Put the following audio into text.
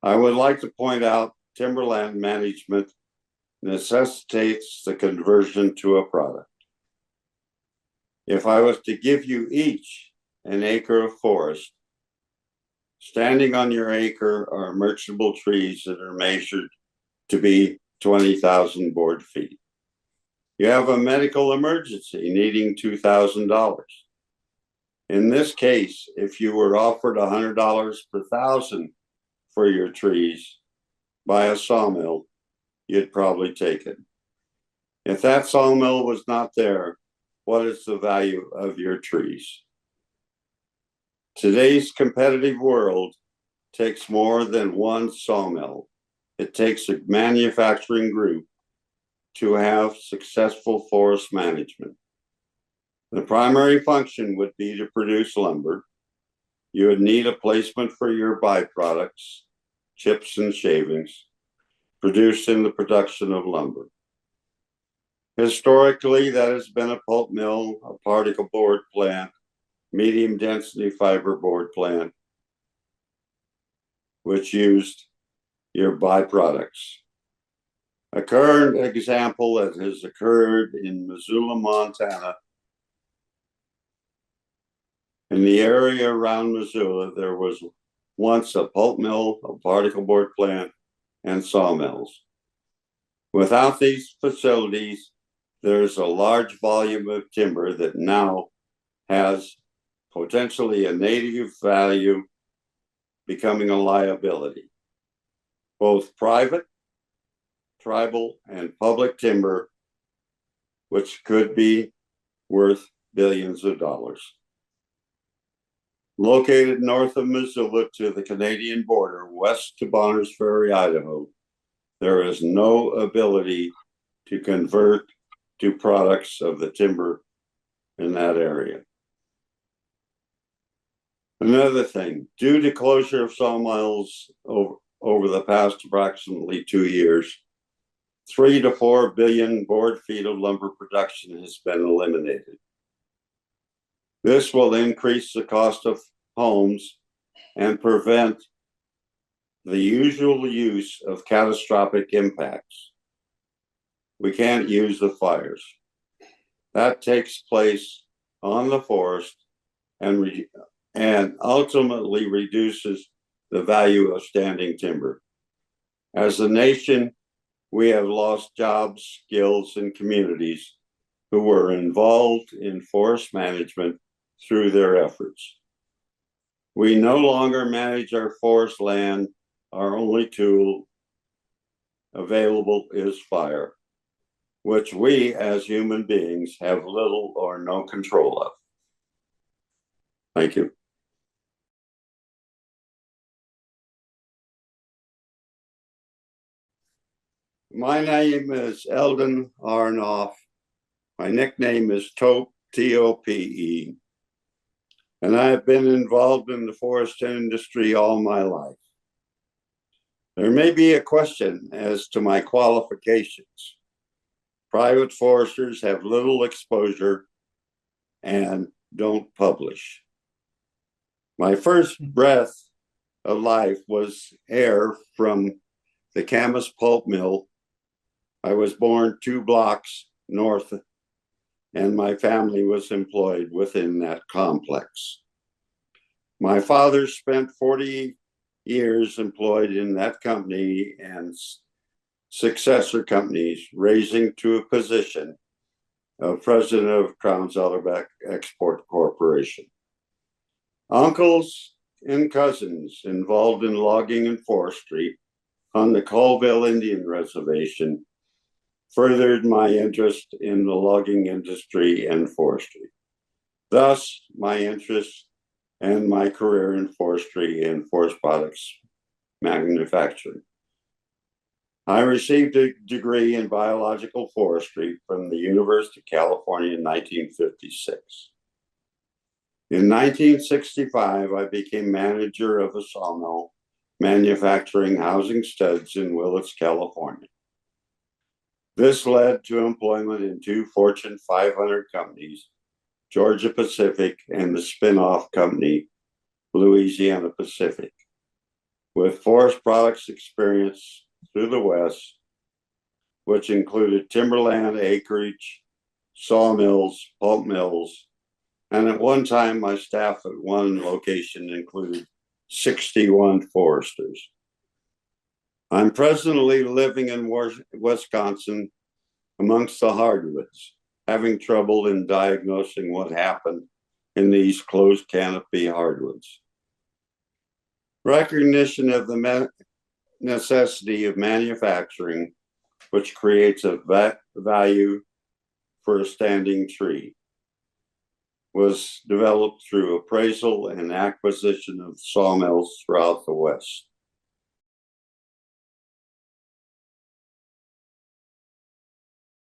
I would like to point out timberland management necessitates the conversion to a product. If I was to give you each an acre of forest, standing on your acre are merchantable trees that are measured to be 20,000 board feet. You have a medical emergency needing $2,000. In this case, if you were offered $100 per thousand for your trees by a sawmill, you'd probably take it. If that sawmill was not there, what is the value of your trees? Today's competitive world takes more than one sawmill. It takes a manufacturing group to have successful forest management. The primary function would be to produce lumber. You would need a placement for your byproducts, chips and shavings, produced in the production of lumber. Historically, that has been a pulp mill, a particle board plant, medium density fiber board plant, which used your byproducts. A current example that has occurred in Missoula, Montana. In the area around Missoula, there was once a pulp mill, a particle board plant, and sawmills. Without these facilities, there's a large volume of timber that now has potentially a native value becoming a liability. Both private, tribal, and public timber, which could be worth billions of dollars. Located north of Missoula to the Canadian border, west to Bonners Ferry, Idaho, there is no ability to convert to products of the timber in that area. Another thing, due to closure of sawmills over the past approximately 2 years, 3 to 4 billion board feet of lumber production has been eliminated. This will increase the cost of homes and prevent the usual use of catastrophic impacts. We can't use the fires. That takes place on the forest and ultimately reduces the value of standing timber. As a nation, we have lost jobs, skills, and communities who were involved in forest management through their efforts. We no longer manage our forest land. Our only tool available is fire, which we as human beings have little or no control of. Thank you. My name is Eldon R. Knauf. My nickname is Tope, T-O-P-E. And I have been involved in the forest industry all my life. There may be a question as to my qualifications. Private foresters have little exposure and don't publish. My first breath of life was air from the Camas pulp mill. I was born 2 blocks north, and my family was employed within that complex. My father spent 40 years employed in that company and successor companies, raising to a position of president of Crown Zellerbeck Export Corporation. Uncles and cousins involved in logging and forestry on the Colville Indian Reservation furthered my interest in the logging industry and forestry. Thus, my interest and my career in forestry and forest products manufacturing. I received a degree in biological forestry from the University of California in 1956. In 1965, I became manager of a sawmill manufacturing housing studs in Willits, California. This led to employment in 2 Fortune 500 companies, Georgia Pacific and the spin-off company, Louisiana Pacific. with forest products experience through the West, which included timberland acreage, sawmills, pulp mills, and at one time my staff at one location included 61 foresters. I'm presently living in Wisconsin amongst the hardwoods, having trouble in diagnosing what happened in these closed canopy hardwoods. Recognition of the necessity of manufacturing, which creates a value for a standing tree, was developed through appraisal and acquisition of sawmills throughout the West.